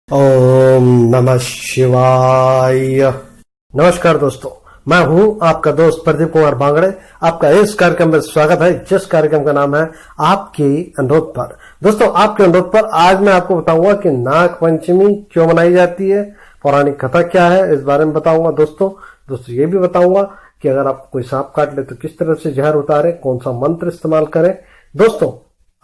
ओम नमः शिवाय। नमस्कार दोस्तों, मैं हूं आपका दोस्त प्रदीप कुमार बांगड़े। आपका इस कार्यक्रम में स्वागत है, जिस कार्यक्रम का नाम है आपके अनुरोध पर। दोस्तों, आपके अनुरोध पर आज मैं आपको बताऊंगा कि नाग पंचमी क्यों मनाई जाती है, पौराणिक कथा क्या है, इस बारे में बताऊंगा। दोस्तों ये भी बताऊंगा कि अगर आपको कोई सांप काट ले तो किस तरह से जहर उतारे, कौन सा मंत्र इस्तेमाल करें। दोस्तों,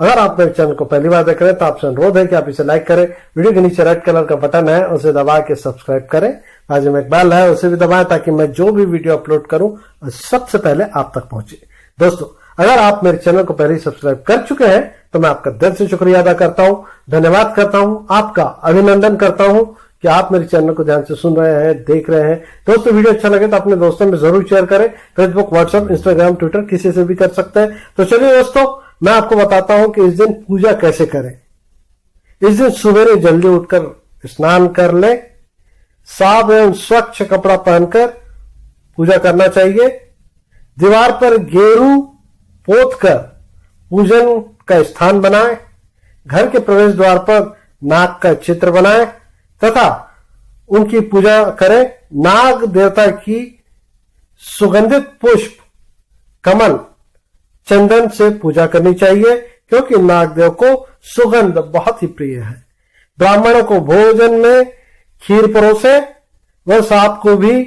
अगर आप मेरे चैनल को पहली बार देख रहे हैं तो आपसे अनुरोध है कि आप इसे लाइक करें। वीडियो के नीचे रेड कलर का बटन है, उसे दबा के सब्सक्राइब करें। बाजू में एक बेल है, उसे भी दबाएं ताकि मैं जो भी वीडियो अपलोड करूं सबसे पहले आप तक पहुंचे। दोस्तों, अगर आप मेरे चैनल को पहले ही सब्सक्राइब कर चुके हैं तो मैं आपका दिल से शुक्रिया अदा करता हूं, धन्यवाद करता हूं, आपका अभिनंदन करता हूं कि आप मेरे चैनल को ध्यान से सुन रहे हैं, देख रहे हैं। दोस्तों, वीडियो अच्छा लगे तो अपने दोस्तों में जरूर शेयर करें। फेसबुक, व्हाट्सएप, इंस्टाग्राम, ट्विटर किसी से भी कर सकते हैं। तो चलिए दोस्तों, मैं आपको बताता हूं कि इस दिन पूजा कैसे करें। इस दिन सवेरे जल्दी उठकर स्नान कर लें, साफ एवं स्वच्छ कपड़ा पहनकर पूजा करना चाहिए। दीवार पर गेरू पोतकर पूजन का स्थान बनाएं। घर के प्रवेश द्वार पर नाग का चित्र बनाएं तथा उनकी पूजा करें। नाग देवता की सुगंधित पुष्प, कमल, चंदन से पूजा करनी चाहिए क्योंकि नागदेव को सुगंध बहुत ही प्रिय है। ब्राह्मणों को भोजन में खीर परोसे व सांप को भी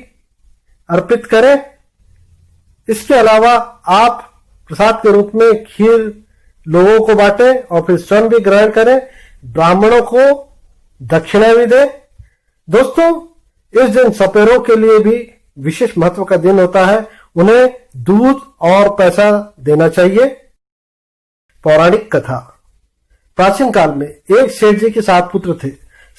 अर्पित करें। इसके अलावा आप प्रसाद के रूप में खीर लोगों को बांटें और फिर स्वयं भी ग्रहण करें। ब्राह्मणों को दक्षिणा भी दें। दोस्तों, इस दिन सपेरों के लिए भी विशेष महत्व का दिन होता है, उन्हें दूध और पैसा देना चाहिए। पौराणिक कथा। प्राचीन काल में एक सेठ जी के 7 पुत्र थे।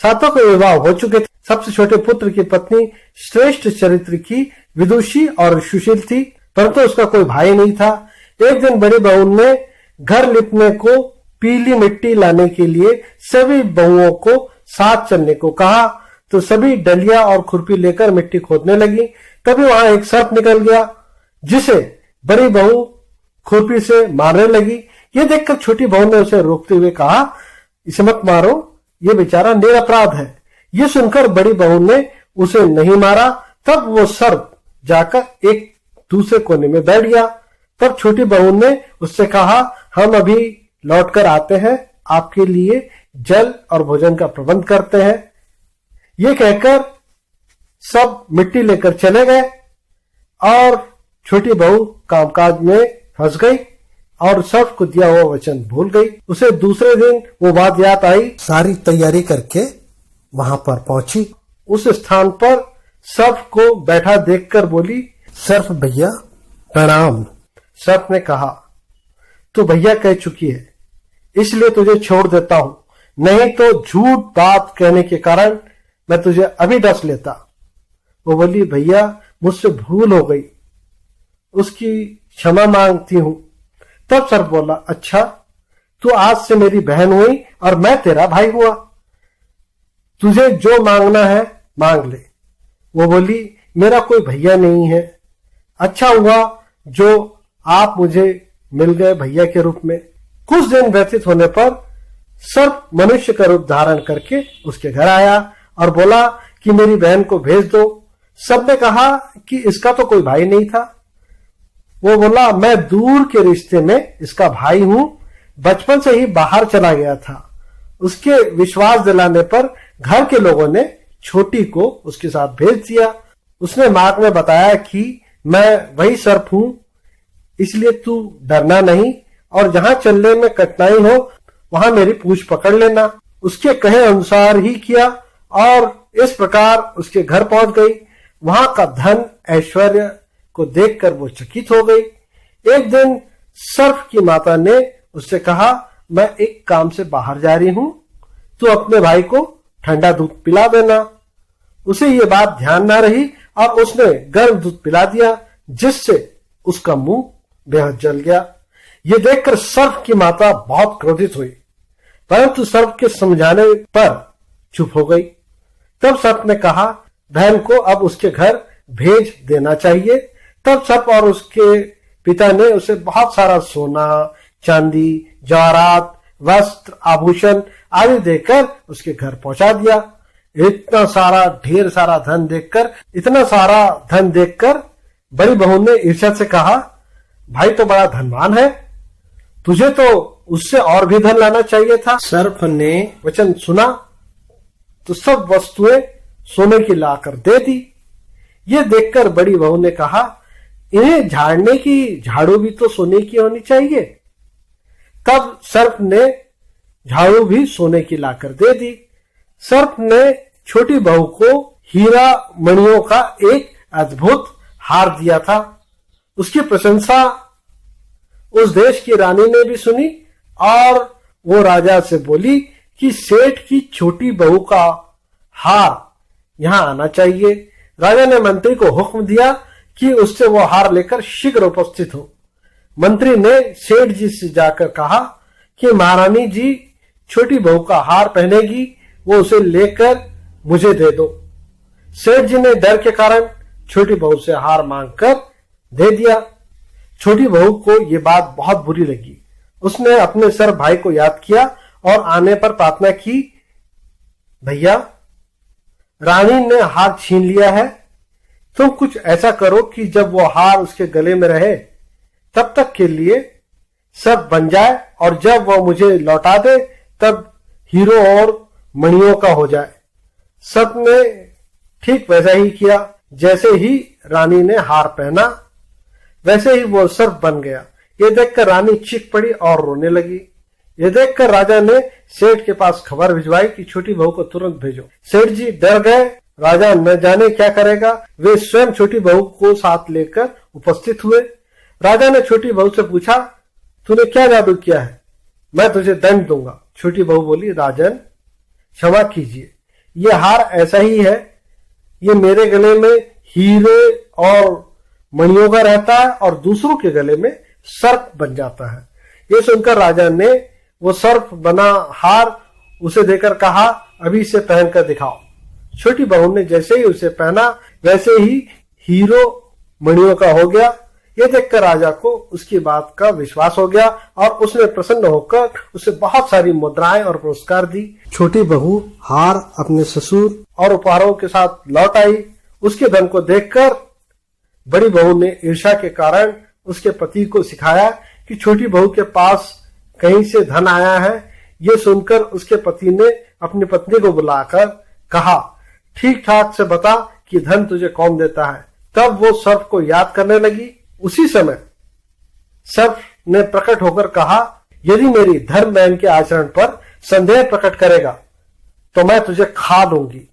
सातों के विवाह हो चुके थे। सबसे छोटे पुत्र की पत्नी श्रेष्ठ चरित्र की, विदुषी और सुशील थी, परंतु उसका कोई भाई नहीं था। एक दिन बड़ी बहू ने घर लिपने को पीली मिट्टी लाने के लिए सभी बहुओं को साथ चलने को कहा, तो सभी डलिया और खुरपी लेकर मिट्टी खोदने लगी। तभी वहां एक सर्प निकल गया, जिसे बड़ी बहू खुरपी से मारने लगी। ये देखकर छोटी बहू ने उसे रोकते हुए कहा, इसे मत मारो, ये बेचारा निरपराध है। ये सुनकर बड़ी बहू ने उसे नहीं मारा। तब वो सर्प जाकर एक दूसरे कोने में बैठ गया। तब छोटी बहू ने उससे कहा, हम अभी लौटकर आते हैं, आपके लिए जल और भोजन का प्रबंध करते हैं। ये कहकर सब मिट्टी लेकर चले गए और छोटी बहू कामकाज में फंस गई और सर्प को दिया हुआ वचन भूल गई। उसे दूसरे दिन वो बात याद आई, सारी तैयारी करके वहां पर पहुंची। उस स्थान पर सर्प को बैठा देखकर बोली, सर्प भैया प्रणाम। सर्प ने कहा, तू भैया कह चुकी है, इसलिए तुझे छोड़ देता हूं, नहीं तो झूठ बात कहने के कारण मैं तुझे अभी डस लेता। वो बोली, भैया मुझसे भूल हो गई, उसकी क्षमा मांगती हूं। तब सर्प बोला, अच्छा, तू आज से मेरी बहन हुई और मैं तेरा भाई हुआ, तुझे जो मांगना है मांग ले। वो बोली, मेरा कोई भैया नहीं है, अच्छा हुआ जो आप मुझे मिल गए भैया के रूप में। कुछ दिन व्यतीत होने पर सर्प मनुष्य का रूप धारण करके उसके घर आया और बोला कि मेरी बहन को भेज दो। सबने कहा कि इसका तो कोई भाई नहीं था। वो बोला, मैं दूर के रिश्ते में इसका भाई हूं, बचपन से ही बाहर चला गया था। उसके विश्वास दिलाने पर घर के लोगों ने छोटी को उसके साथ भेज दिया। उसने मार्ग में बताया कि मैं वही सर्प हूं, इसलिए तू डरना नहीं और जहां चलने में कठिनाई हो वहां मेरी पूंछ पकड़ लेना। उसके कहे अनुसार ही किया और इस प्रकार उसके घर पहुंच गई। वहां का धन ऐश्वर्य को देखकर वो चकित हो गई। एक दिन सर्प की माता ने उससे कहा, मैं एक काम से बाहर जा रही हूं, तू अपने भाई को ठंडा दूध पिला देना। उसे ये बात ध्यान ना रही और उसने गर्म दूध पिला दिया, जिससे उसका मुंह बेहद जल गया। ये देखकर सर्प की माता बहुत क्रोधित हुई, परंतु सर्प के समझाने पर चुप हो गई। तब सर्प ने कहा, बहन को अब उसके घर भेज देना चाहिए। तब सर्प और उसके पिता ने उसे बहुत सारा सोना, चांदी, जवाहरात, वस्त्र, आभूषण आदि देकर उसके घर पहुंचा दिया। इतना सारा ढेर सारा धन देखकर, इतना सारा धन देखकर बड़ी बहू ने ईर्ष्या से कहा, भाई तो बड़ा धनवान है, तुझे तो उससे और भी धन लाना चाहिए था। सर्प ने वचन सुना तो सब वस्तुएं सोने की लाकर दे दी। ये देखकर बड़ी बहू ने कहा, इन्हें झाड़ने की झाड़ू भी तो सोने की होनी चाहिए। तब सर्प ने झाड़ू भी सोने की लाकर दे दी। सर्प ने छोटी बहू को हीरा मणियों का एक अद्भुत हार दिया था। उसकी प्रशंसा उस देश की रानी ने भी सुनी और वो राजा से बोली कि सेठ की छोटी बहू का हार यहां आना चाहिए। राजा ने मंत्री को हुक्म दिया कि उससे वो हार लेकर शीघ्र उपस्थित हो। मंत्री ने सेठ जी से जाकर कहा कि महारानी जी छोटी बहू का हार पहनेगी, वो उसे लेकर मुझे दे दो। सेठ जी ने डर के कारण छोटी बहू से हार मांगकर दे दिया। छोटी बहू को ये बात बहुत बुरी लगी। उसने अपने सर भाई को याद किया और आने पर प्रार्थना की, भैया रानी ने हार छीन लिया है, तुम कुछ ऐसा करो कि जब वो हार उसके गले में रहे तब तक के लिए सब बन जाए और जब वो मुझे लौटा दे तब हीरो और मणियों का हो जाए। सब ने ठीक वैसा ही किया। जैसे ही रानी ने हार पहना वैसे ही वो सर्प बन गया। ये देखकर रानी चीख पड़ी और रोने लगी। ये देखकर राजा ने सेठ के पास खबर भिजवाई कि छोटी बहू को तुरंत भेजो। सेठ जी डर गए। राजा न जाने क्या करेगा। वे स्वयं छोटी बहू को साथ लेकर उपस्थित हुए। राजा ने छोटी बहू से पूछा, तूने क्या जादू किया है, मैं तुझे दंड दूंगा। छोटी बहू बोली, राजन क्षमा कीजिए, ये हार ऐसा ही है, ये मेरे गले में हीरे और मणियों का रहता है और दूसरों के गले में सर्प बन जाता है। ये सुनकर राजा ने वो सर्प बना हार उसे देकर कहा, अभी इसे पहनकर दिखाओ। छोटी बहू ने जैसे ही उसे पहना वैसे ही हीरो मणियों का हो गया। ये देखकर राजा को उसकी बात का विश्वास हो गया और उसने प्रसन्न होकर उसे बहुत सारी मुद्राएं और पुरस्कार दी। छोटी बहू हार अपने ससुर और उपहारों के साथ लौट आई। उसके धन को देखकर बड़ी बहू ने ईर्ष्या के कारण उसके पति को सिखाया कि छोटी बहू के पास कहीं से धन आया है। ये सुनकर उसके पति ने अपनी पत्नी को बुलाकर कहा, ठीक ठाक से बता कि धन तुझे कौन देता है। तब वो सर्प को याद करने लगी। उसी समय सर्प ने प्रकट होकर कहा, यदि मेरी धर्म बहन के आचरण पर संदेह प्रकट करेगा तो मैं तुझे खा दूंगी।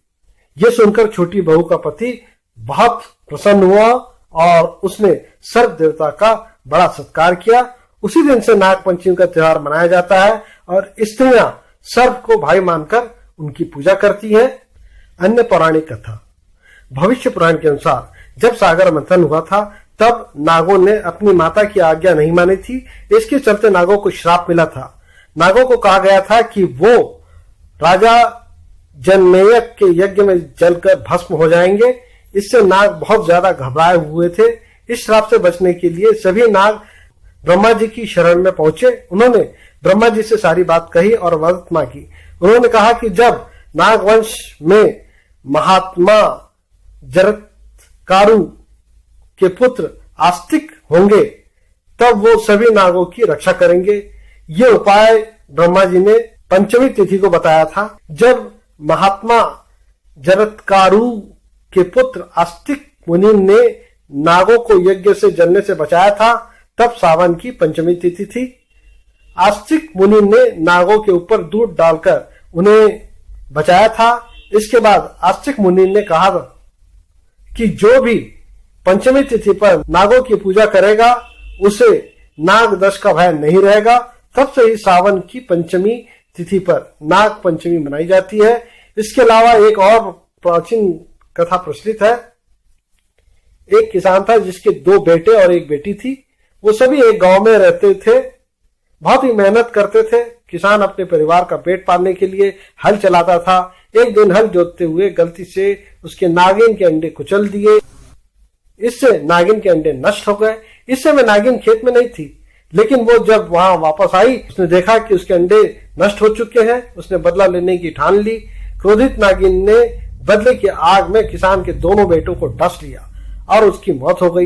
ये सुनकर छोटी बहू का पति बहुत प्रसन्न हुआ और उसने सर्प देवता का बड़ा सत्कार किया। उसी दिन से नाग पंचमी का त्योहार मनाया जाता है और स्त्रियां सर्प को भाई मानकर उनकी पूजा करती हैं। अन्य पौराणिक कथा। भविष्य पुराण के अनुसार जब सागर मंथन हुआ था तब नागों ने अपनी माता की आज्ञा नहीं मानी थी। इसके चलते नागों को श्राप मिला था। नागों को कहा गया था कि वो राजा जनमेजय के यज्ञ में जलकर भस्म हो जाएंगे। इससे नाग बहुत ज्यादा घबराए हुए थे। इस श्राप से बचने के लिए सभी नाग ब्रह्मा जी की शरण में पहुंचे। उन्होंने ब्रह्मा जी से सारी बात कही और मदद मांगी। उन्होंने कहा कि जब नागवंश में महात्मा जरत्कारु के पुत्र आस्तिक होंगे तब वो सभी नागों की रक्षा करेंगे। ये उपाय ब्रह्मा जी ने पंचमी तिथि को बताया था। जब महात्मा जरत्कारु के पुत्र आस्तिक मुनि ने नागों को यज्ञ से जलने से बचाया था तब सावन की पंचमी तिथि थी। आस्तिक मुनि ने नागों के ऊपर दूध डालकर उन्हें बचाया था। इसके बाद आस्तिक मुनि ने कहा कि जो भी पंचमी तिथि पर नागों की पूजा करेगा उसे नाग दंश का भय नहीं रहेगा। तब से ही सावन की पंचमी तिथि पर नाग पंचमी मनाई जाती है। इसके अलावा एक और प्राचीन कथा प्रचलित है। एक किसान था जिसके 2 बेटे और 1 बेटी थी। वो सभी एक गांव में रहते थे, बहुत ही मेहनत करते थे। किसान अपने परिवार का पेट पालने के लिए हल चलाता था। एक दिन हल जोतते हुए गलती से उसके नागिन के अंडे कुचल दिए। इससे नागिन के अंडे नष्ट हो गए। इस समय नागिन खेत में नहीं थी, लेकिन वो जब वहां वापस आई उसने देखा कि उसके अंडे नष्ट हो चुके हैं। उसने बदला लेने की ठान ली। क्रोधित नागिन ने बदले की आग में किसान के दोनों बेटों को डस लिया और उसकी मौत हो गई।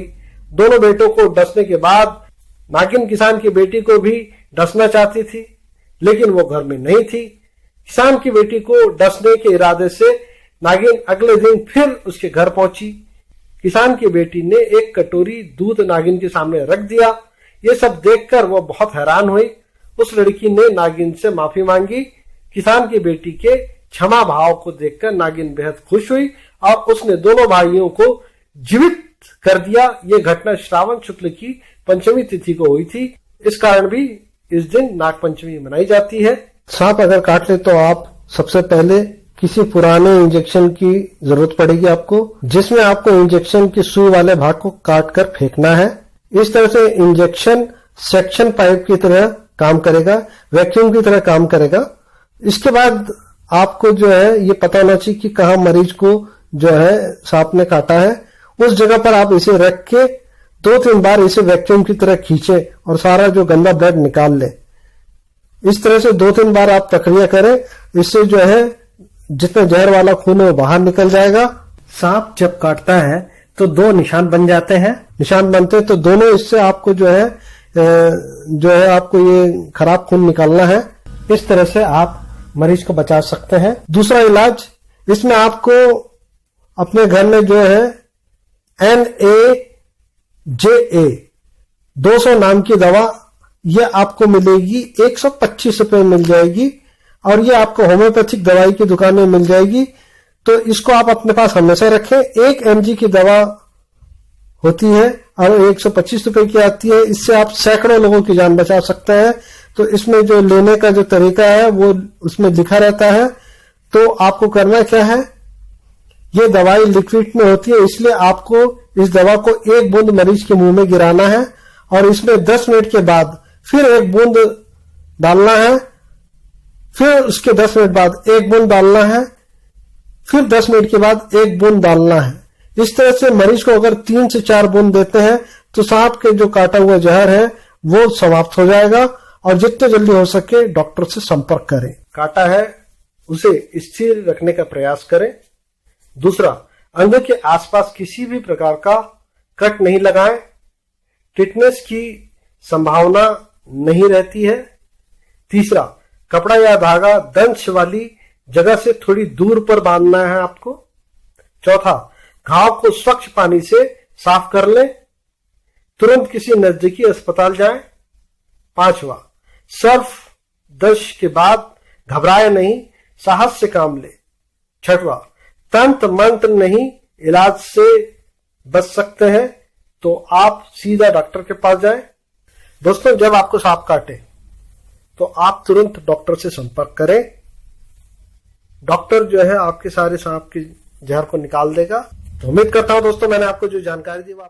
दोनों बेटों को डसने के बाद नागिन किसान की बेटी को भी डसना चाहती थी, लेकिन वो घर में नहीं थी। किसान की बेटी को डसने के इरादे से नागिन अगले दिन फिर उसके घर पहुंची। किसान की बेटी ने एक कटोरी दूध नागिन के सामने रख दिया। ये सब देखकर वो बहुत हैरान हुई। उस लड़की ने नागिन से माफी मांगी। किसान की बेटी के क्षमा भाव को देखकर नागिन बेहद खुश हुई और उसने दोनों भाइयों को जीवित कर दिया। ये घटना श्रावण शुक्ल की पंचमी तिथि को हुई थी। इस कारण भी इस दिन नाग पंचमी मनाई जाती है। सांप अगर काट ले तो आप सबसे पहले किसी पुराने इंजेक्शन की जरूरत पड़ेगी आपको, जिसमें आपको इंजेक्शन की सुई वाले भाग को काट कर फेंकना है। इस तरह से इंजेक्शन सेक्शन पाइप की तरह काम करेगा, वैक्यूम की तरह काम करेगा। इसके बाद आपको जो है ये पता होना चाहिए कि कहाँ मरीज को जो है सांप ने काटा है। उस जगह पर आप इसे रख के 2-3 बार इसे वैक्यूम की तरह खींचे और सारा जो गंदा ब्लड निकाल ले। इस तरह से 2-3 बार आप प्रक्रिया करें। इससे जो है जितना जहर वाला खून है वो बाहर निकल जाएगा। सांप जब काटता है तो 2 निशान बन जाते हैं। निशान बनते हैं तो दोनों इससे आपको जो है आपको ये खराब खून निकालना है। इस तरह से आप मरीज को बचा सकते हैं। दूसरा इलाज, इसमें आपको अपने घर में जो है NaJA 200 नाम की दवा ये आपको मिलेगी, 125 रुपए मिल जाएगी और ये आपको होम्योपैथिक दवाई की दुकान में मिल जाएगी। तो इसको आप अपने पास हमेशा रखें। 1 mg की दवा होती है और 125 रुपए की आती है। इससे आप सैकड़ों लोगों की जान बचा सकते हैं। तो इसमें जो लेने का जो तरीका है वो उसमें लिखा रहता है। तो आपको करना क्या है, ये दवाई लिक्विड में होती है, इसलिए आपको इस दवा को 1 बूंद मरीज के मुंह में गिराना है और इसमें 10 मिनट के बाद फिर 1 बूंद डालना है, फिर उसके 10 मिनट बाद 1 बूंद डालना है, फिर 10 मिनट के बाद 1 बूंद डालना है। इस तरह से मरीज को अगर 3 से 4 बूंद देते हैं तो सांप के जो काटा हुआ जहर है वो समाप्त हो जाएगा। और जितने जल्दी हो सके डॉक्टर से संपर्क करें। काटा है उसे स्थिर रखने का प्रयास करें। दूसरा, अंग के आसपास किसी भी प्रकार का कट नहीं लगाएं। टिटनेस की संभावना नहीं रहती है। तीसरा, कपड़ा या धागा दंश वाली जगह से थोड़ी दूर पर बांधना है आपको। चौथा, घाव को स्वच्छ पानी से साफ कर लें। तुरंत किसी नजदीकी अस्पताल जाएं। पांचवा, सर्फ दर्श के बाद घबराए नहीं, साहस से काम ले। छठवा, तंत्र मंत्र नहीं, इलाज से बच सकते हैं तो आप सीधा डॉक्टर के पास जाएं। दोस्तों, जब आपको सांप काटे तो आप तुरंत डॉक्टर से संपर्क करें। डॉक्टर जो है आपके सारे सांप के जहर को निकाल देगा। तो उम्मीद करता हूं दोस्तों मैंने आपको जो जानकारी दी वो